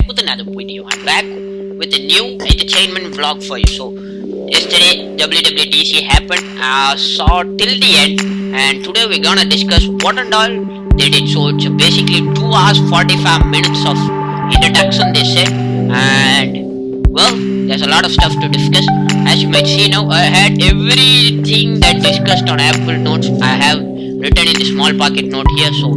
with another video. I'm back with a new entertainment vlog for you. So yesterday WWDC happened, saw till the end, and today we're gonna discuss what and all they did. So it's basically 2 hours 45 minutes of introduction they said, and well, there's a lot of stuff to discuss. As you might see now, I had everything that discussed on Apple Notes. I have written in the small pocket note here, so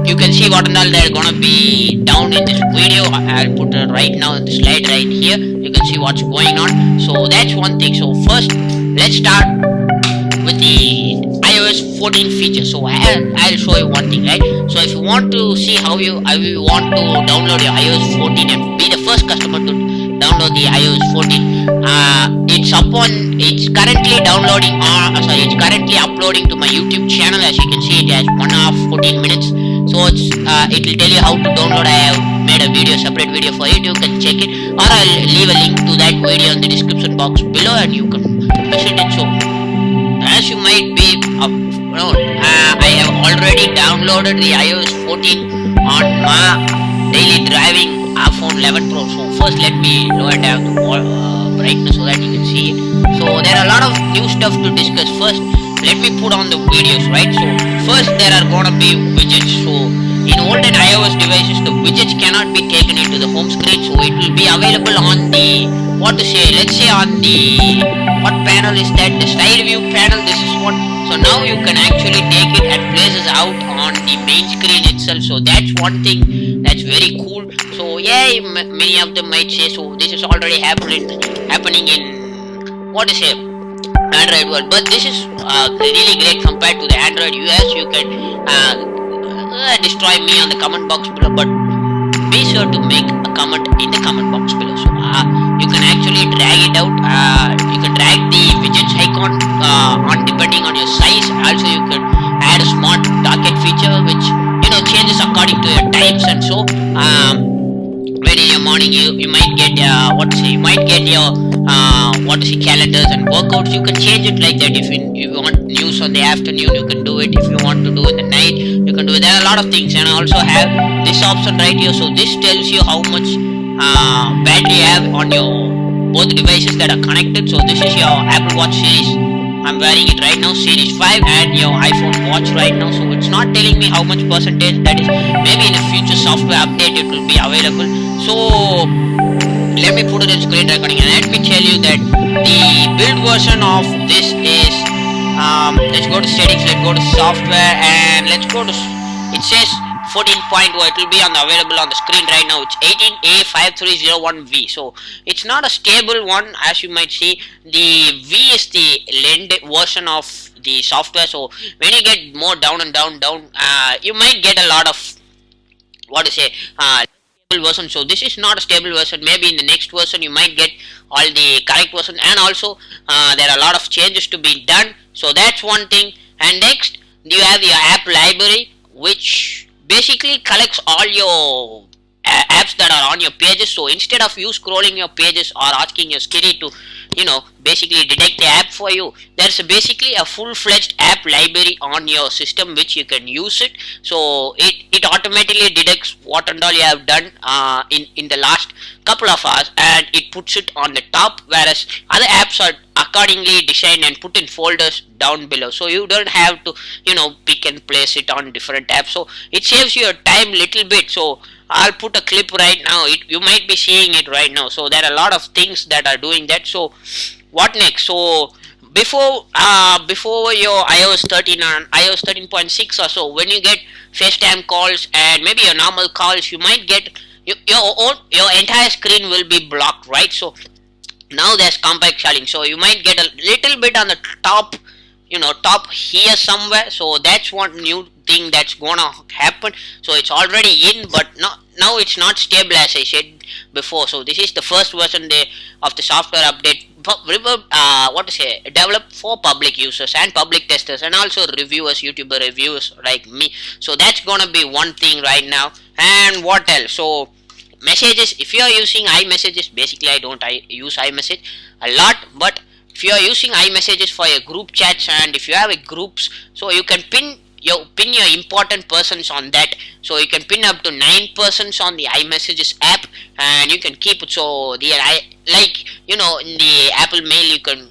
you can see what and all they're gonna be down in this video. I'll put it right now in the slide right here. You can see what's going on. So that's one thing. So first, let's start with the iOS 14 feature. So I'll show you one thing, right? So if you want to see how you want to download your iOS 14 and be the first customer to download the iOS 14, it's currently downloading it's currently uploading to my YouTube channel. As you can see, it has 1 hour 14 minutes. So it will tell you how to download. I have made a separate video for it. You can check it, or I'll leave a link to that video in the description box below, and you can visit it. So as you might be I have already downloaded the iOS 14 on my daily driving iPhone 11 Pro. So first let me lower down the brightness so that you can see it. So there are a lot of new stuff to discuss. First, let me put on the videos, right? So first there are gonna be widgets. So in olden iOS devices, the widgets cannot be taken into the home screen, so it will be available on the let's say on the what panel is that? The side view panel. This is what. So now you can actually take it and place it out on the main screen itself. So that's one thing that's very cool. So yeah, many of them might say, so this is already happening in Android world, but this is really great compared to the Android US. You can destroy me on the comment box below, but be sure to make a comment in the comment box below. So you can actually drag it out. You can drag the widgets icon on depending on your size. Also, you can add a smart target feature which changes according to your types. And so when in your morning you might get you might get your calendars and workouts. You can change it like that. If you want news on the afternoon, you can do it. If you want to do it at night, you can do it. There are a lot of things, and I also have this option right here. So this tells you how much battery you have on your both devices that are connected. So this is your Apple Watch series. I'm wearing it right now, series 5, and your iPhone watch right now. So it's not telling me how much percentage that is. Maybe in a future software update it will be available. So let me put it in screen recording, and let me tell you that the build version of this is let's go to settings, let's go to software, and let's go to, it says 14.0. It will be available on the screen right now. It's 18A5301V. So it's not a stable one, as you might see. The V is the lend version of the software. So when you get more down, you might get a lot of stable version. So this is not a stable version. Maybe in the next version you might get all the correct version, and also there are a lot of changes to be done. So that's one thing. And next, you have your app library, which basically collects all your apps that are on your pages. So instead of you scrolling your pages or asking your Siri to basically detect the app for you, there's basically a full-fledged app library on your system which you can use it. So it automatically detects what and all you have done in the last couple of hours, and it puts it on the top, whereas other apps are accordingly designed and put in folders down below. So you don't have to pick and place it on different apps. So it saves your time little bit. So I'll put a clip right now. You might be seeing it right now. So there are a lot of things that are doing that. So what next? So before your iOS 13 and iOS 13.6 or so, when you get FaceTime calls and maybe your normal calls, you might get your entire screen will be blocked, right? So now there's compact shading, so you might get a little bit on the top top here somewhere. So that's one new thing that's gonna happen. So it's already in, but now it's not stable, as I said before. So this is the first version of the software update developed for public users and public testers, and also reviewers, YouTuber reviewers like me. So that's gonna be one thing right now. And what else? So messages, if you are using iMessages, basically I use iMessage a lot, but if you are using iMessages for your group chats, and if you have a groups, so you can pin you pin your important persons on that. So you can pin up to 9 persons on the iMessages app, and you can keep it. So the like in the Apple Mail, you can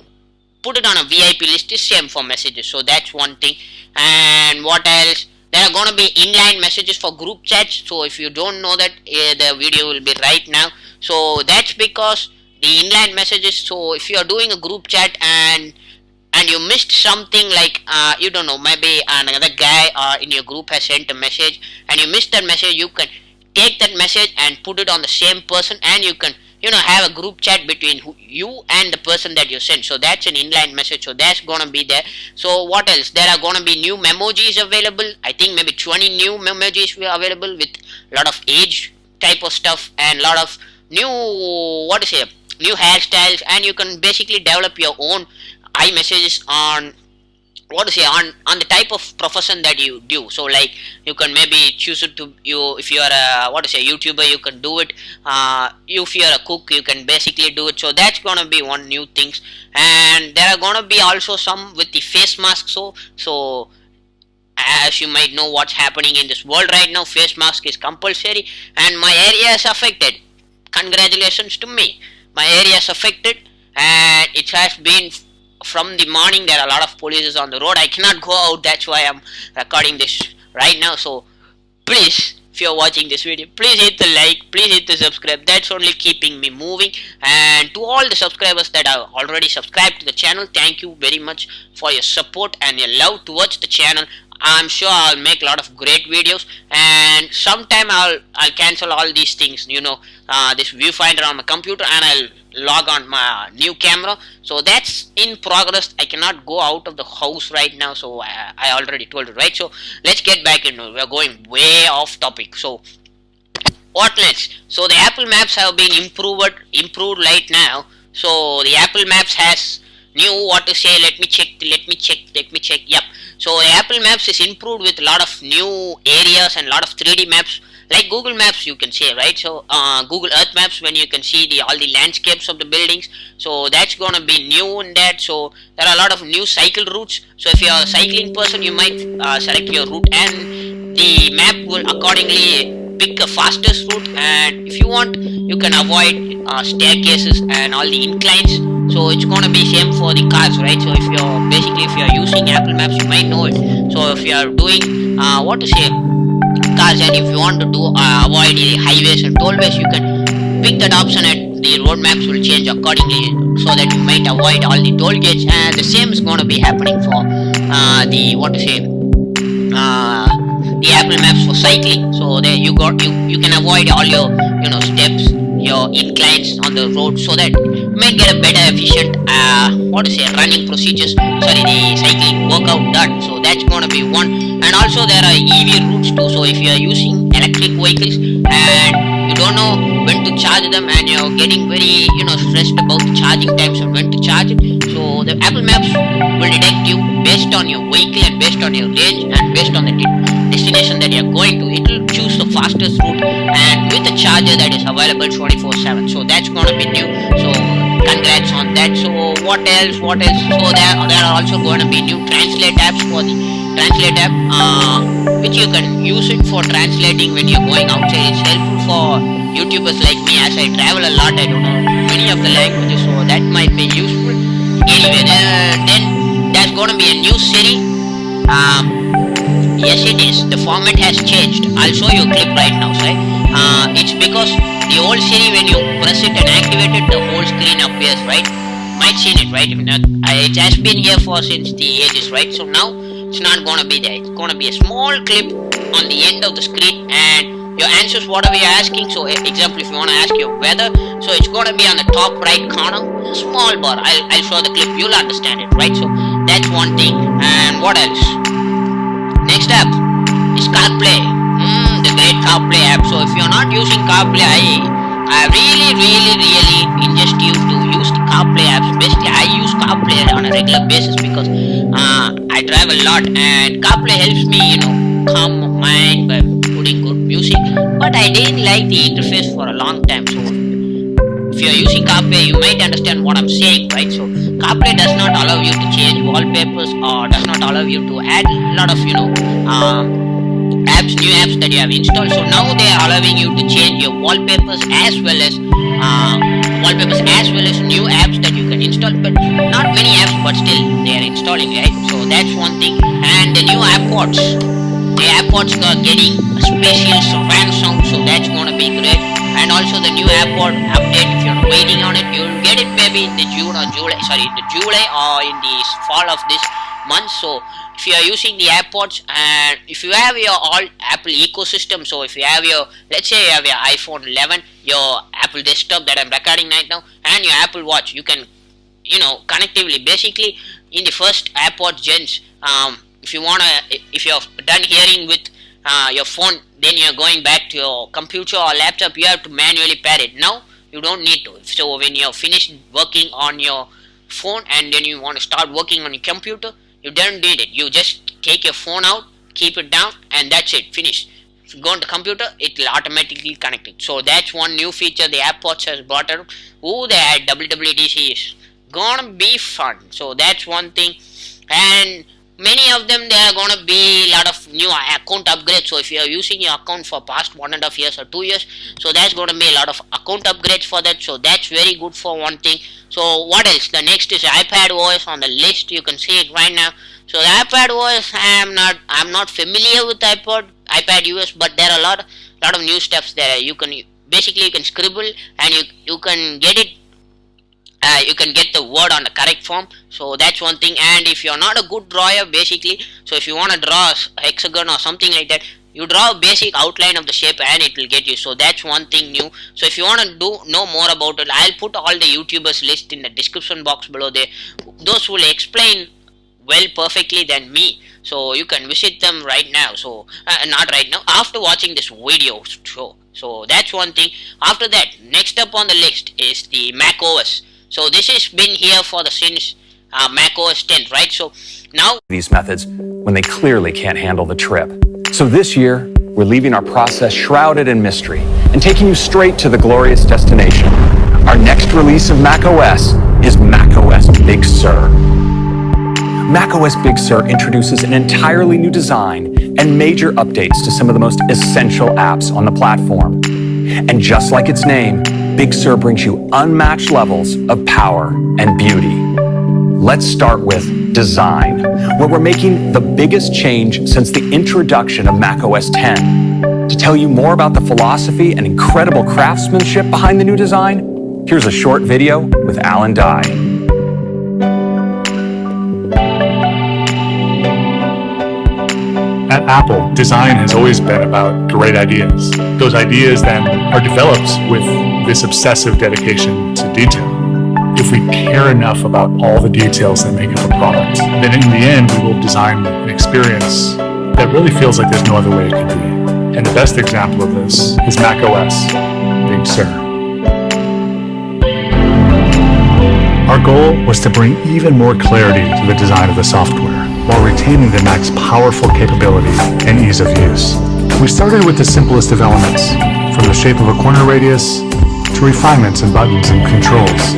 put it on a VIP list. Is same for messages. So that's one thing. And what else? There are gonna be inline messages for group chats. So if you don't know that, the video will be right now. So that's because the inline messages. So if you are doing a group chat and you missed something, like you don't know, maybe another guy in your group has sent a message and you missed that message, you can take that message and put it on the same person, and you can have a group chat between you and the person that you sent. So that's an inline message. So that's gonna be there. So what else? There are gonna be new memojis available. I think maybe 20 new memojis were available with a lot of age type of stuff and a lot of new new hairstyles, and you can basically develop your own iMessages on on the type of profession that you do. So like you can maybe choose it to you, if you are a YouTuber, you can do it. If you are a cook, you can basically do it. So that's gonna be one new things. And there are gonna be also some with the face mask. So as you might know what's happening in this world right now, face mask is compulsory, and my area is affected. Congratulations to me, my area is affected, and it has been from the morning. There are a lot of police on the road. I cannot go out. That's why I'm recording this right now. So please, if you're watching this video, please hit the like, please hit the subscribe. That's only keeping me moving. And to all the subscribers that are already subscribed to the channel, thank you very much for your support and your love towards the channel. I'm sure I'll make a lot of great videos, and sometime I'll cancel all these things, this viewfinder on my computer, and I'll log on my new camera. So that's in progress. I cannot go out of the house right now, so I already told you, right? So let's get back into, we're going way off topic. So what next? So the Apple Maps have been improved right now. So the Apple Maps has new, let me check. Yep. So the Apple Maps is improved with a lot of new areas and a lot of 3D maps, like Google Maps, you can say, right? So Google Earth Maps, when you can see all the landscapes of the buildings. So that's gonna be new in that. So there are a lot of new cycle routes. So if you're a cycling person, you might select your route, and the map will accordingly pick a fastest route. And if you want, you can avoid staircases and all the inclines. So it's gonna be same for the cars, right? So if you're using Apple Maps, you might know it. So if you are doing cars, and if you want to avoid the highways and tollways, you can pick that option, and the road maps will change accordingly, so that you might avoid all the toll gates. And the same is gonna be happening for the Apple Maps for cycling. So there you can avoid all your steps, your inclines on the road, so that you might get a better efficient running procedures, the cycling workout done. So that's gonna be one. And also there are EV routes too. So if you are using electric vehicles and you don't know when to charge them, and you're getting very stressed about the charging times and when to charge it, so the Apple Maps will detect you based on your vehicle and based on your range and based on the destination that you're going to. It will choose the fastest route, and with a charger that is available 24/7. So that's gonna be new. So congrats on that. So what else? So there are also going to be new translate apps for the translate app, which you can use it for translating when you're going outside. It's helpful for YouTubers like me, as I travel a lot. I don't know many of the languages, so that might be useful. Anyway, then there's going to be a new Siri. Yes, it is. The format has changed. I'll show you a clip right now, right? It's because the old Siri, when you press it and activate it, the whole screen appears, right? Might seen it, right? It has been here since the ages, right? So now it's not gonna be there. It's gonna be a small clip on the end of the screen, and your answers, whatever you're asking. So example, if you want to ask your weather, so it's gonna be on the top right corner, small bar. I'll show the clip. You'll understand it, right? So that's one thing. And what else? Next app is CarPlay. The great CarPlay app. So if you're not using CarPlay, I really suggest you to use the CarPlay apps. Basically, I use CarPlay on a regular basis because I drive a lot, and CarPlay helps me, calm my mind by putting good music. But I didn't like the interface for a long time. So if if you're using CarPlay, you might understand what I'm saying, right? So CarPlay does not allow you to change wallpapers or does not allow you to add a lot of new apps that you have installed. So now they are allowing you to change your wallpapers as well as new apps that you can install, but not many apps, but still they are installing, right? So that's one thing. And the new AirPods are getting a special surround sound, so that's gonna be great. And also the new AirPod update, if you're waiting on it, you'll get it maybe in the July or in the fall of this month. So if you are using the AirPods, and if you have your all Apple ecosystem, so if you have your, let's say you have your iPhone 11, your Apple desktop that I'm recording right now, and your Apple Watch, you can connectively, basically in the first AirPods gens, if you're done hearing with your phone, then you're going back to your computer or laptop, you have to manually pair it. Now you don't need to. So when you're finished working on your phone and then you want to start working on your computer, you don't need it. You just take your phone out, keep it down, and that's it, finished. If you go on the computer, it will automatically connect it. So that's one new feature the AirPods has brought out. That WWDC is gonna be fun. So that's one thing. And many of them, there are gonna be a lot of new account upgrades. So if you are using your account for past 1.5 years or 2 years, so there's gonna be a lot of account upgrades for that. So that's very good for one thing. So what else? The next is iPad OS on the list. You can see it right now. So the iPad OS, I'm not familiar with iPad OS, but there are a lot of new steps there. You can scribble and you can get it. You can get the word on the correct form. So that's one thing. And if you're not a good drawer, basically, so if you want to draw a hexagon or something like that, you draw a basic outline of the shape and it will get you. So that's one thing new. So if you want to know more about it, I'll put all the YouTubers list in the description box below there. Those will explain well perfectly than me. So you can visit them right now. So not right now, after watching this video. So that's one thing. After that, next up on the list is the Mac OS. So this has been here for since Mac OS 10, right? So now these methods when they clearly can't handle the trip. So this year, we're leaving our process shrouded in mystery and taking you straight to the glorious destination. Our next release of Mac OS is Mac OS Big Sur. Mac OS Big Sur introduces an entirely new design and major updates to some of the most essential apps on the platform. And just like its name, Big Sur brings you unmatched levels of power and beauty. Let's start with design, where we're making the biggest change since the introduction of Mac OS 10. To tell you more about the philosophy and incredible craftsmanship behind the new design, here's a short video with Alan Dye. At Apple, design has always been about great ideas. Those ideas then are developed with this obsessive dedication to detail. If we care enough about all the details that make up a product, then in the end we will design an experience that really feels like there's no other way it could be. And the best example of this is Mac OS Big Sur. Our goal was to bring even more clarity to the design of the software, while retaining the Mac's powerful capability and ease of use. We started with the simplest of elements, from the shape of a corner radius to refinements in buttons and controls.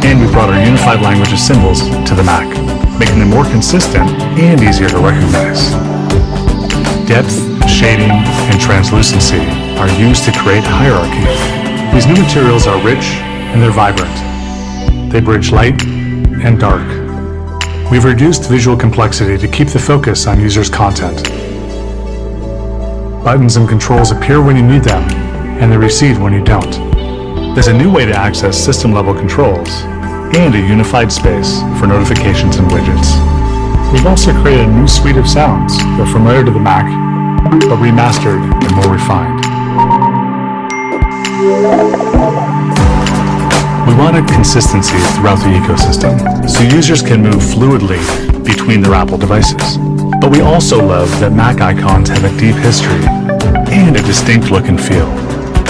And we brought our unified language of symbols to the Mac, making them more consistent and easier to recognize. Depth, shading, and translucency are used to create hierarchy. These new materials are rich and they're vibrant. They bridge light and dark. We've reduced visual complexity to keep the focus on users' content. Buttons and controls appear when you need them, and they recede when you don't. There's a new way to access system-level controls, and a unified space for notifications and widgets. We've also created a new suite of sounds that are familiar to the Mac, but remastered and more refined. We wanted consistency throughout the ecosystem, so users can move fluidly between their Apple devices. But we also love that Mac icons have a deep history and a distinct look and feel.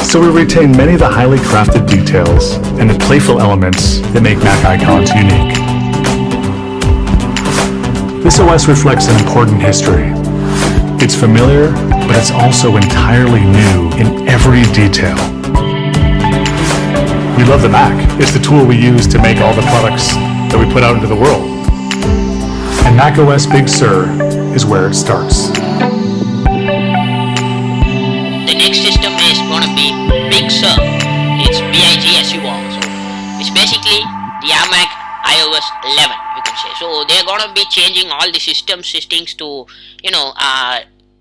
So we retain many of the highly crafted details and the playful elements that make Mac icons unique. This OS reflects an important history. It's familiar, but it's also entirely new in every detail. We love the Mac. It's the tool we use to make all the products that we put out into the world. And macOS Big Sur is where it starts. The next system is gonna be Big Sur. It's BIGSUR. So it's basically the iMac iOS 11, you can say. So they're gonna be changing all the system settings to,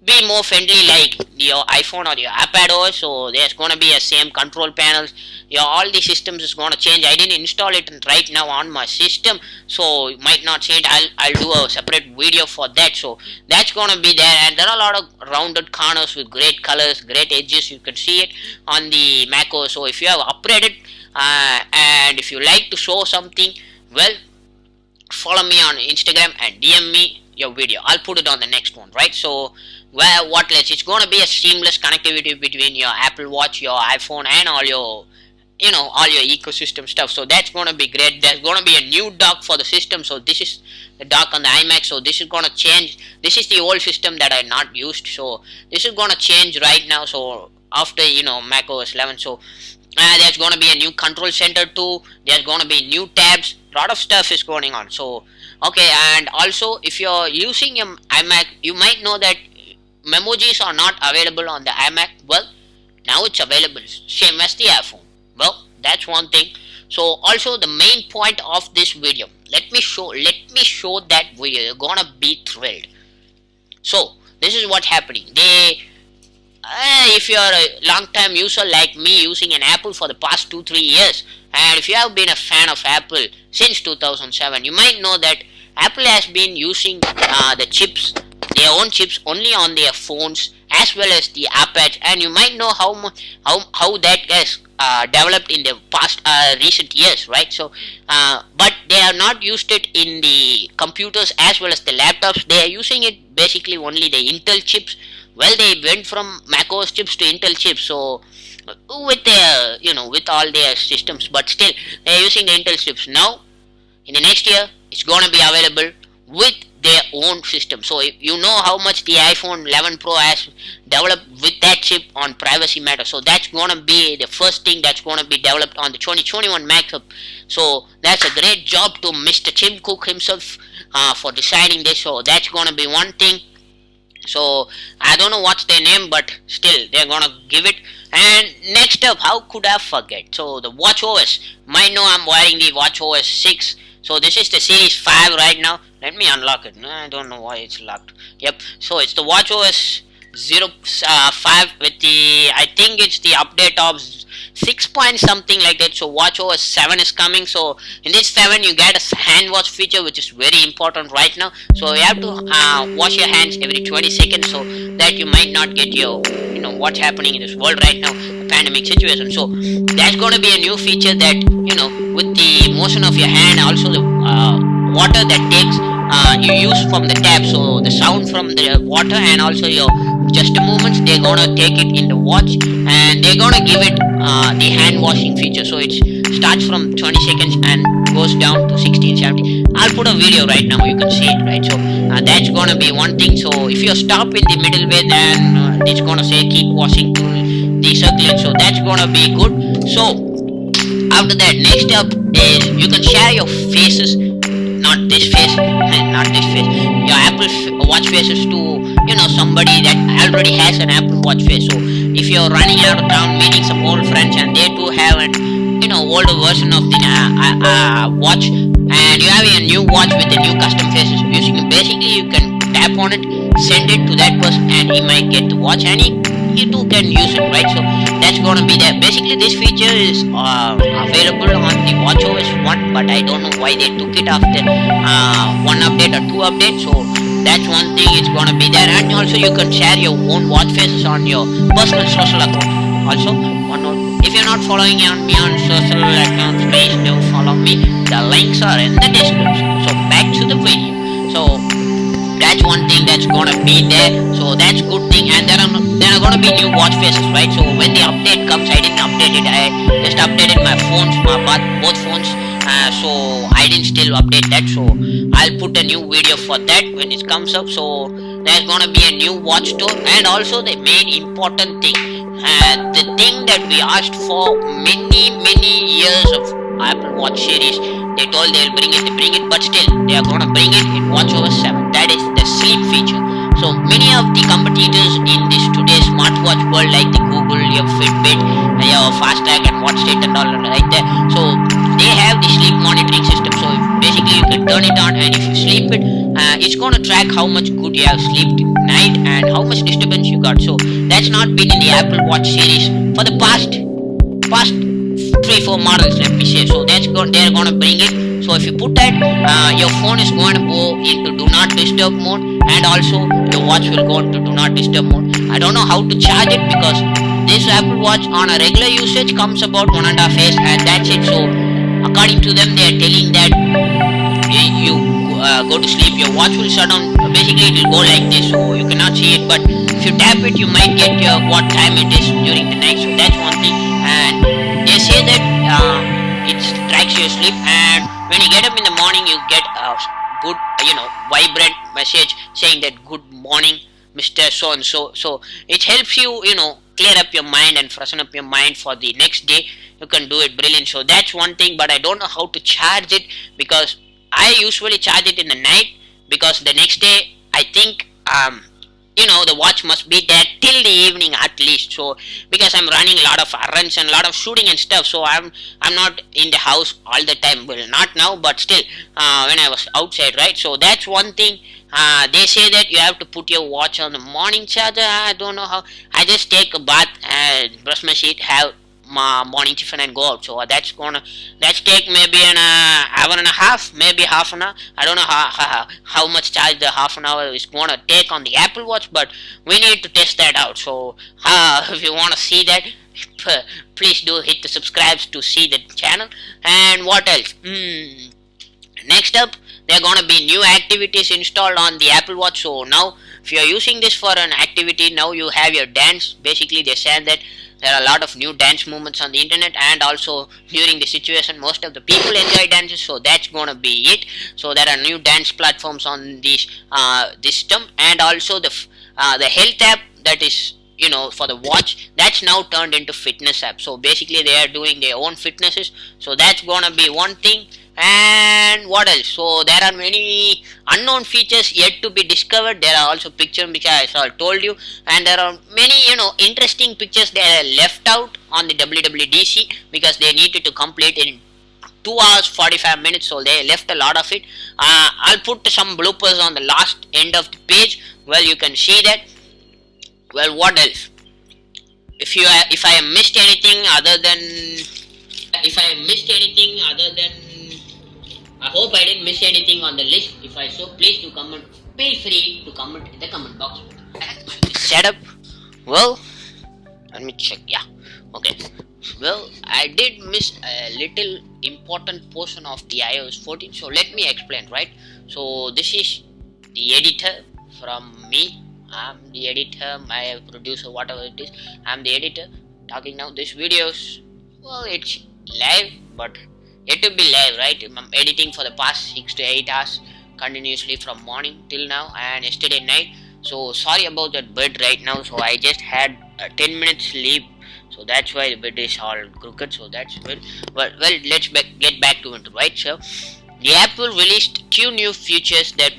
be more friendly like your iPhone or your iPad OS. So there's gonna be a same control panels. All the systems is gonna change. I didn't install it right now on my system, so you might not see it. I'll do a separate video for that. So that's gonna be there, and there are a lot of rounded corners with great colors, great edges. You can see it on the macOS. So if you have upgraded and if you like to show something, well, follow me on Instagram and DM me your video. I'll put it on the next one, right? So it's gonna be a seamless connectivity between your Apple Watch, your iPhone, and all your ecosystem stuff. So that's gonna be great. There's gonna be a new dock for the system. So this is the dock on the iMac. So this is gonna change. This is the old system that I not used. So this is gonna change right now. So after Mac OS 11. So there's gonna be a new control center too. There's gonna be new tabs. A lot of stuff is going on. So okay, and also if you're using your iMac, you might know that memojis are not available on the iMac. Well, now it's available, same as the iPhone. Well, that's one thing. So also the main point of this video, let me show that video. You're gonna be thrilled. So this is what's happening. If you're a long time user like me, using an Apple for the past 2-3 years, and if you have been a fan of Apple since 2007, you might know that Apple has been using their own chips only on their phones as well as the iPads, and you might know how that has developed in the past recent years, right? So but they have not used it in the computers as well as the laptops. They are using it basically only the Intel chips. Well, they went from macOS chips to Intel chips, so with their with all their systems, but still they are using the Intel chips. Now in the next year it's gonna be available with their own system. So if you know how much the iPhone 11 Pro has developed with that chip on privacy matter. So that's gonna be the first thing that's gonna be developed on the 2021 Mac. So that's a great job to Mr. Tim Cook himself for deciding this. So that's gonna be one thing. So I don't know what's their name, but still they're gonna give it. And next up, how could I forget? So the WatchOS. Might know I'm wearing the WatchOS 6. So this is the Series 5 right now. Let me unlock it. I don't know why it's locked. Yep. So it's the WatchOS 5 with the, I think it's the update of 6 point something like that. So WatchOS 7 is coming. So in this 7 you get a hand wash feature, which is very important right now. So you have to wash your hands every 20 seconds, so that you might not get your what's happening in this world right now, the pandemic situation. So that's going to be a new feature that with the motion of your hand, also the water that takes you use from the tap, so the sound from the water and also your just movements, they're gonna take it in the watch and they're gonna give it the hand washing feature. So it starts from 20 seconds and goes down to 16, 17. I'll put a video right now, you can see it, right? So that's gonna be one thing. So if you stop in the middle way, then it's gonna say keep washing to the circulate. So that's gonna be good. So after that, next up is you can share your faces, not this face, not this face, your Apple Watch faces to somebody that already has an Apple Watch face. So if you're running out of town meeting some old friends and they too have an older version of the watch, and you have a new watch with the new custom faces, basically you can tap on it, send it to that person, and he might get the watch, and you too can use it, right? So that's gonna be there. Basically this feature is available on the WatchOS 1, but I don't know why they took it after one update or two updates. So that's one thing, it's gonna be there. And also you can share your own watch faces on your personal social account. Also, one note, if you're not following me on social accounts, please do follow me. The links are in the description. So back to the video. So that's one thing that's gonna be there. So that's good thing. And there are gonna be new watch faces, right? So when the update comes, I didn't update it. I just updated my phones, both phones. So I didn't still update that. So I'll put a new video for that when it comes up. So there's gonna be a new watch store, and also the main important thing, the thing that we asked for many years of Apple Watch series. They told they'll bring it, but still they are gonna bring it in WatchOS 7. That is the sleep feature. So many of the competitors in this today's smartwatch world, like the Google, your Fitbit, your FastTrack and WatchState and all like that. So they have the sleep monitoring system. So basically you can turn it on, and if you sleep it, it's gonna track how much good you have slept night and how much disturbance you got. So that's not been in the Apple Watch series for the past 3-4 models, let me say. So they're gonna bring it. So if you put that, your phone is going to go into do not disturb mode, and also your watch will go into do not disturb mode. I don't know how to charge it, because this Apple Watch on a regular usage comes about 1.5 years, and that's it. So according to them, they are telling that you go to sleep, your watch will shut down. Basically it will go like this, so you cannot see it, but if you tap it, you might get your what time it is during the night. So that's one thing. And they say that it tracks your sleep, and when you get up in the morning, you get a good vibrant message saying that good morning, Mr. So and so. So it helps you clear up your mind and freshen up your mind for the next day. You can do it brilliant. So that's one thing, but I don't know how to charge it, because I usually charge it in the night, because the next day I think the watch must be there till the evening at least. So because I'm running a lot of errands and a lot of shooting and stuff, so I'm not in the house all the time. Well, not now, but still when I was outside, right? So that's one thing. They say that you have to put your watch on the morning charger. I don't know how. I just take a bath and brush my teeth, have my morning tiffin and go out. So that's take maybe an hour and a half, maybe half an hour. I don't know how much charge the half an hour is gonna take on the Apple Watch, but we need to test that out. So if you want to see that, please do hit the subscribe to see the channel. And what else? Next up, there are gonna be new activities installed on the Apple Watch. So now if you are using this for an activity, now you have your dance. Basically they said that there are a lot of new dance movements on the internet, and also during the situation most of the people enjoy dances. So that's gonna be it. So there are new dance platforms on this system, and also the health app that is for the watch, that's now turned into fitness app. So basically they are doing their own fitnesses. So that's gonna be one thing. And what else? So there are many unknown features yet to be discovered. There are also pictures which I told you, and there are many interesting pictures that are left out on the WWDC, because they needed to complete in 2 hours 45 minutes. So they left a lot of it. I'll put some bloopers on the last end of the page. Well, you can see that. Well, what else? If I have missed anything other than I hope I didn't miss anything on the list. If I so, please do comment. Feel free to comment in the comment box. Setup. Well, let me check. Yeah. Okay. Well, I did miss a little important portion of the iOS 14. So let me explain. Right. So this is the editor from me. I'm the editor, my producer, whatever it is. I'm the editor talking now. This videos, well, it's live, but it will be live, right? I'm editing for the past 6 to 8 hours continuously from morning till now, and yesterday night. So sorry about that bed right now. So I just had 10 minutes sleep, so that's why the bed is all crooked. So that's well. Let's get back to it, right? So the Apple released 2 new features that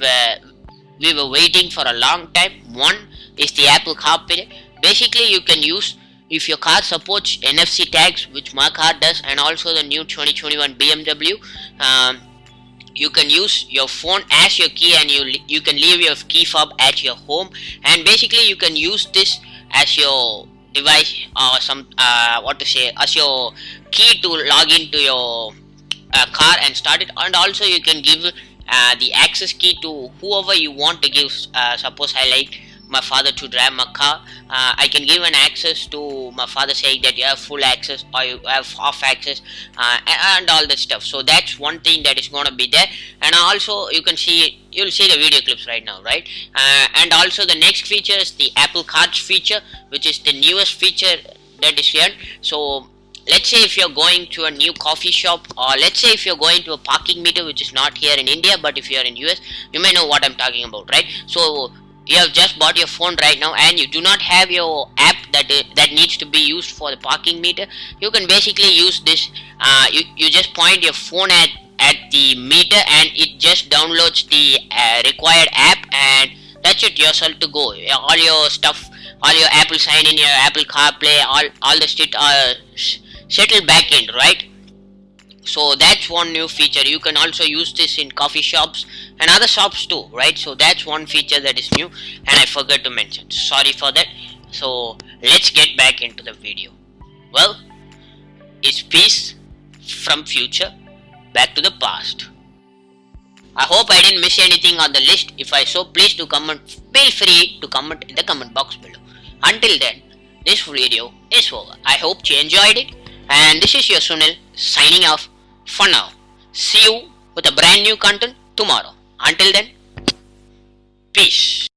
we were waiting for a long time. One is the Apple CarPlay. Basically, you can use, if your car supports NFC tags, which my car does, and also the new 2021 BMW, you can use your phone as your key, and you can leave your key fob at your home, and basically you can use this as your device, or as your key to log into your car and start it. And also you can give the access key to whoever you want to give. Suppose I like my father to drive my car, I can give an access to my father, saying that you have full access or you have half access, and all that stuff. So that's one thing that is going to be there. And also you'll see the video clips right now, right? And also the next feature is the Apple Cards feature, which is the newest feature that is here. So let's say if you're going to a new coffee shop, or let's say if you're going to a parking meter, which is not here in India, but if you're in US, you may know what I'm talking about, right? So you have just bought your phone right now and you do not have your app that needs to be used for the parking meter, you can basically use this. You just point your phone at the meter and it just downloads the required app, and that's it, you're set to go. All your stuff, all your Apple sign in, your Apple CarPlay, all the shit are settled back in, right? So that's one new feature. You can also use this in coffee shops and other shops too, right? So that's one feature that is new and I forgot to mention, sorry for that. So let's get back into the video. Well, it's peace from future back to the past. I hope I didn't miss anything on the list. If I so, please do comment. Feel free to comment in the comment box below. Until then, this video is over. I hope you enjoyed it, and this is your Sunil signing off for now. See you with a brand new content tomorrow. Until then, peace.